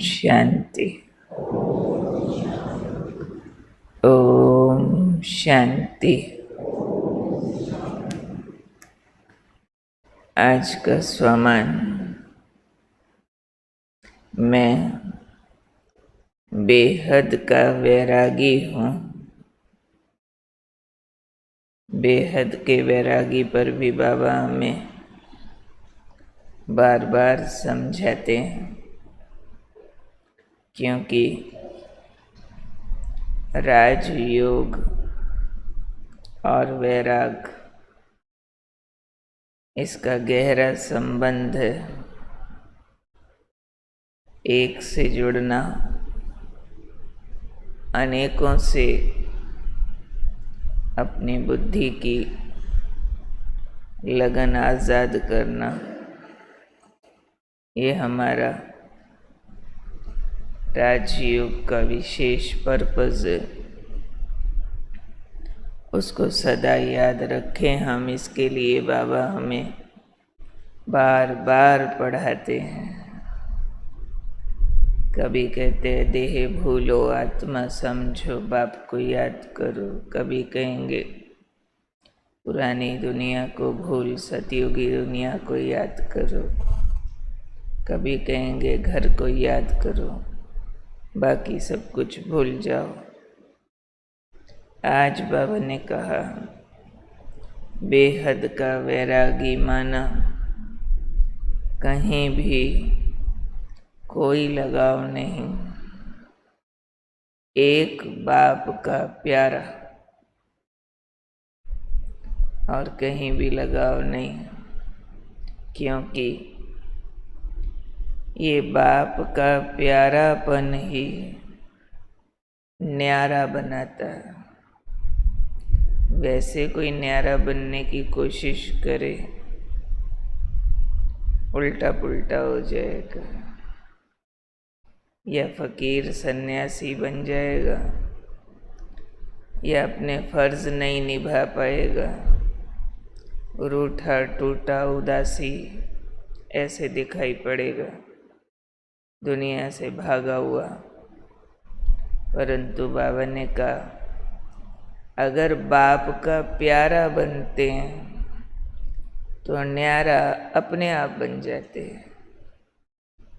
शांति। ओम शांति। आज का स्वमान, मैं बेहद का वैरागी हूँ। बेहद के वैरागी पर भी बाबा हमें बार बार समझाते हैं, क्योंकि राजयोग और वैराग, इसका गहरा संबंध है। एक से जुड़ना, अनेकों से अपनी बुद्धि की लगन आज़ाद करना, ये हमारा राजयोग का विशेष पर्पस है। उसको सदा याद रखें हम, इसके लिए बाबा हमें बार बार पढ़ाते हैं। कभी कहते हैं देह भूलो आत्मा समझो, बाप को याद करो। कभी कहेंगे पुरानी दुनिया को भूल, सतयुगी दुनिया को याद करो। कभी कहेंगे घर को याद करो, बाकी सब कुछ भूल जाओ। आज बाबा ने कहा बेहद का वैरागी माना कहीं भी कोई लगाव नहीं, एक बाप का प्यारा, और कहीं भी लगाव नहीं, क्योंकि ये बाप का प्यारापन ही न्यारा बनाता है। वैसे कोई न्यारा बनने की कोशिश करे, उल्टा पुल्टा हो जाएगा, या फकीर सन्यासी बन जाएगा, या अपने फर्ज नहीं निभा पाएगा, रूठा टूटा उदासी ऐसे दिखाई पड़ेगा, दुनिया से भागा हुआ। परंतु बाबा ने कहा अगर बाप का प्यारा बनते हैं तो न्यारा अपने आप बन जाते हैं,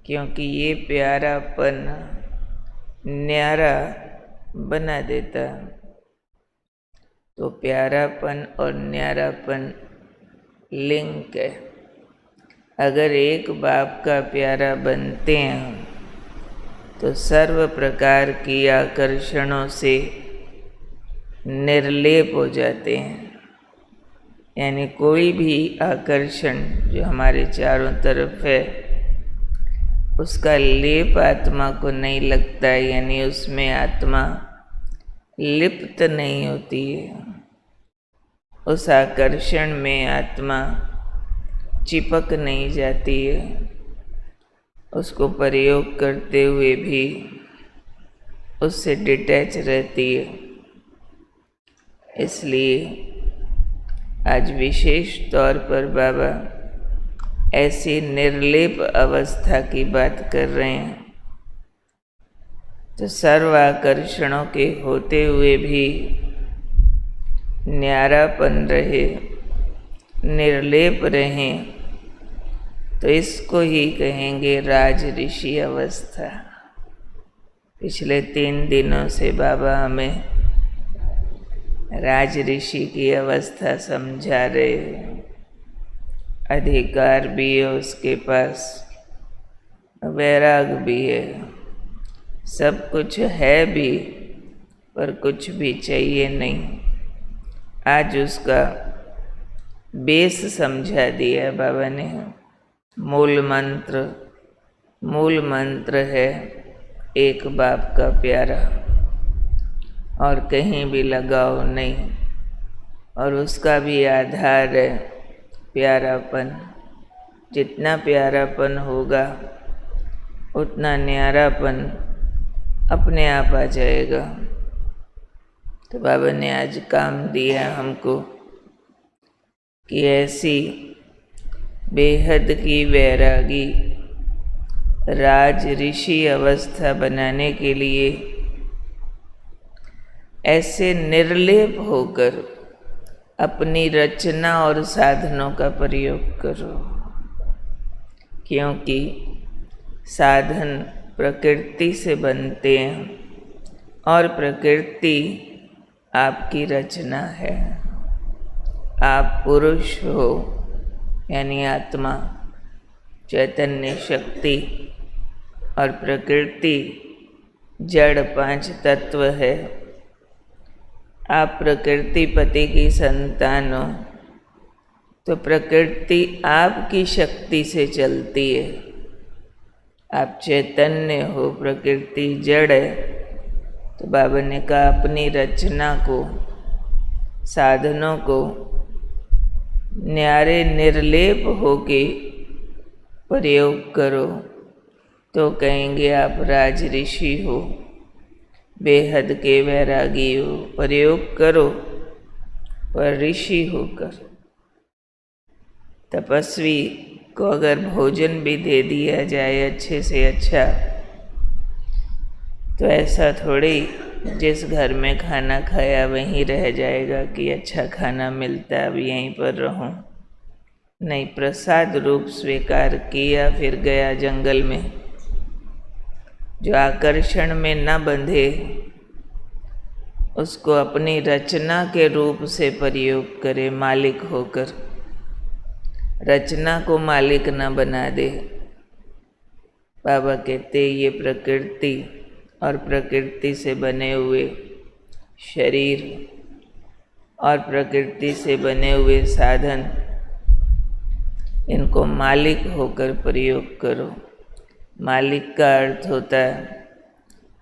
क्योंकि ये प्यारापन न्यारा बना देता। तो प्यारापन और न्यारापन लिंक है। अगर एक बाप का प्यारा बनते हैं तो सर्व प्रकार की आकर्षणों से निर्लेप हो जाते हैं। यानी कोई भी आकर्षण जो हमारे चारों तरफ है, उसका लेप आत्मा को नहीं लगता है, यानी उसमें आत्मा लिप्त नहीं होती है। उस आकर्षण में आत्मा चिपक नहीं जाती है, उसको प्रयोग करते हुए भी उससे डिटैच रहती है। इसलिए आज विशेष तौर पर बाबा ऐसी निर्लेप अवस्था की बात कर रहे हैं। तो सर्व आकर्षणों के होते हुए भी न्यारापन रहे, निर्लेप रहें, तो इसको ही कहेंगे राज ऋषि अवस्था। पिछले 3 दिनों से बाबा हमें राज ऋषि की अवस्था समझा रहे हैं। अधिकार भी है उसके पास, वैराग भी है, सब कुछ है भी, पर कुछ भी चाहिए नहीं। आज उसका बेस समझा दिया बाबा ने। मूल मंत्र है एक बाप का प्यारा, और कहीं भी लगाव नहीं। और उसका भी आधार है प्यारापन। जितना प्यारापन होगा उतना न्यारापन अपने आप आ जाएगा। तो बाबा ने आज काम दिया हमको कि ऐसी बेहद की वैरागी राज ऋषि अवस्था बनाने के लिए ऐसे निर्लेप होकर अपनी रचना और साधनों का प्रयोग करो, क्योंकि साधन प्रकृति से बनते हैं और प्रकृति आपकी रचना है। आप पुरुष हो यानी आत्मा, चैतन्य शक्ति, और प्रकृति जड़ 5 तत्व है। आप प्रकृति पति की संतान हो तो प्रकृति आपकी शक्ति से चलती है। आप चैतन्य हो, प्रकृति जड़ है, तो बाबा ने कहा अपनी रचना को, साधनों को न्यारे निर्लेप होके प्रयोग करो, तो कहेंगे आप राज ऋषि हो, बेहद के वैरागी हो। प्रयोग करो पर ऋषि होकर। तपस्वी को अगर भोजन भी दे दिया जाए अच्छे से अच्छा, तो ऐसा थोड़ी जिस घर में खाना खाया वहीं रह जाएगा कि अच्छा खाना मिलता है अब यहीं पर रहूं। नहीं, प्रसाद रूप स्वीकार किया, फिर गया जंगल में। जो आकर्षण में न बंधे उसको अपनी रचना के रूप से प्रयोग करे, मालिक होकर। रचना को मालिक न बना दे। बाबा कहते ये प्रकृति और प्रकृति से बने हुए शरीर और प्रकृति से बने हुए साधन, इनको मालिक होकर प्रयोग करो। मालिक का अर्थ होता है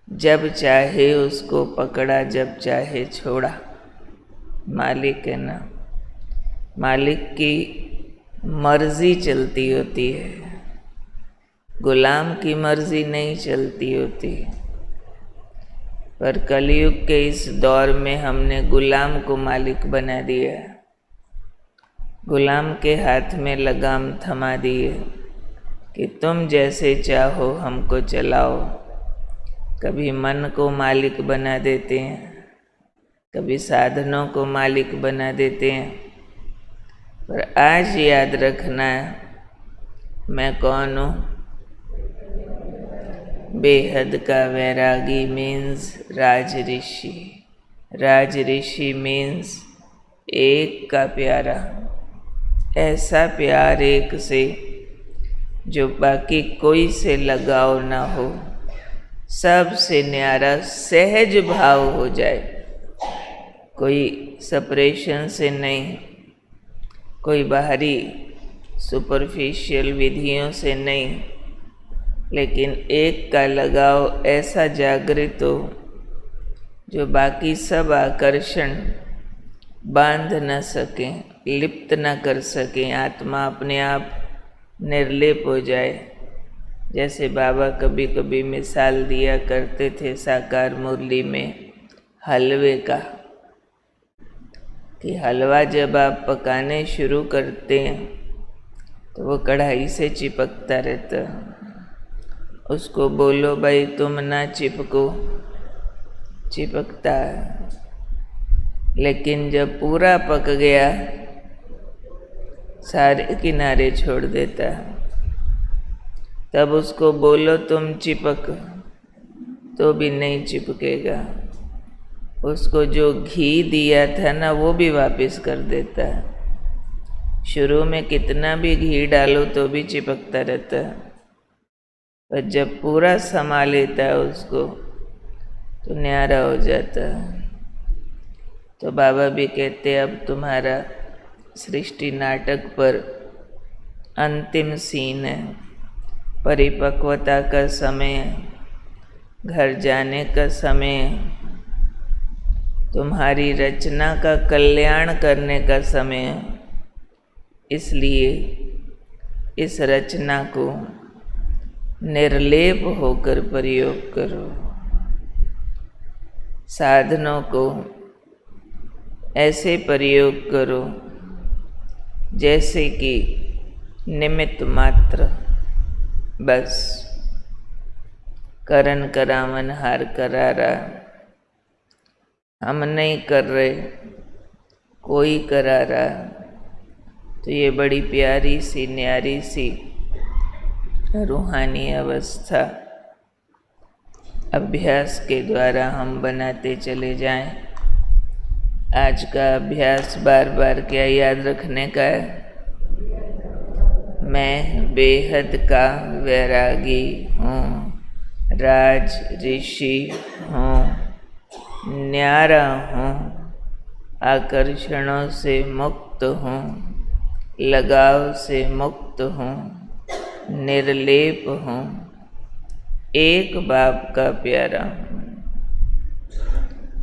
जब चाहे उसको पकड़ा, जब चाहे छोड़ा। मालिक है ना, मालिक की मर्जी चलती होती है, गुलाम की मर्जी नहीं चलती होती। पर कलयुग के इस दौर में हमने गुलाम को मालिक बना दिया, गुलाम के हाथ में लगाम थमा दी है कि तुम जैसे चाहो हमको चलाओ। कभी मन को मालिक बना देते हैं, कभी साधनों को मालिक बना देते हैं। पर आज याद रखना है मैं कौन हूँ। बेहद का वैरागी मीन्स राज ऋषि। राज ऋषि मीन्स एक का प्यारा, ऐसा प्यार एक से जो बाकी कोई से लगाव ना हो, सबसे न्यारा सहज भाव हो जाए। कोई सेपरेशन से नहीं, कोई बाहरी सुपरफिशियल विधियों से नहीं, लेकिन एक का लगाव ऐसा जागृत हो जो बाकी सब आकर्षण बांध न सकें, लिप्त न कर सकें। आत्मा अपने आप निर्लेप हो जाए। जैसे बाबा कभी कभी मिसाल दिया करते थे साकार मुरली में हलवे का, कि हलवा जब आप पकाने शुरू करते हैं तो वो कढ़ाई से चिपकता रहता है। उसको बोलो भाई तुम ना चिपको, चिपकता है। लेकिन जब पूरा पक गया सारे किनारे छोड़ देता है। तब उसको बोलो तुम चिपक, तो भी नहीं चिपकेगा। उसको जो घी दिया था ना वो भी वापस कर देता है। शुरू में कितना भी घी डालो तो भी चिपकता रहता है, पर जब पूरा समा लेता है उसको तो न्यारा हो जाता है। तो बाबा भी कहते अब तुम्हारा सृष्टि नाटक पर अंतिम सीन है, परिपक्वता का समय है, घर जाने का समय है, तुम्हारी रचना का कल्याण करने का समय है। इसलिए इस रचना को निर्लेप होकर प्रयोग करो। साधनों को ऐसे प्रयोग करो जैसे कि निमित्त मात्र, बस करन करावन हार करारा। हम नहीं कर रहे, कोई करा रहा। तो ये बड़ी प्यारी सी न्यारी सी रूहानी अवस्था अभ्यास के द्वारा हम बनाते चले जाएं। आज का अभ्यास बार बार क्या याद रखने का है? मैं बेहद का वैरागी हूँ, राज ऋषि हूँ, न्यारा हूँ, आकर्षणों से मुक्त हूँ, लगाव से मुक्त हूँ, निर्लेप हूँ, एक बाप का प्यारा हूँ।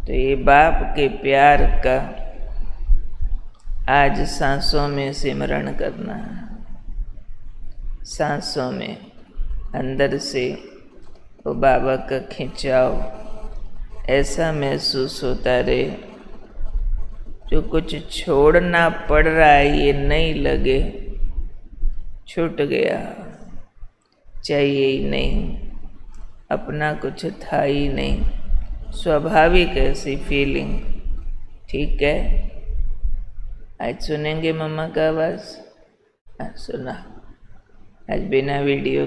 तो ये बाप के प्यार का आज सांसों में सिमरण करना है। सांसों में अंदर से वो बाबा का खिंचाव ऐसा महसूस होता रहे, जो कुछ छोड़ना पड़ रहा है ये नहीं लगे, छूट गया, चाहिए ही नहीं, अपना कुछ था ही नहीं, स्वाभाविक ऐसी फीलिंग। ठीक है, आज सुनेंगे मम्मा का आवाज़? सुना, आज बिना वीडियो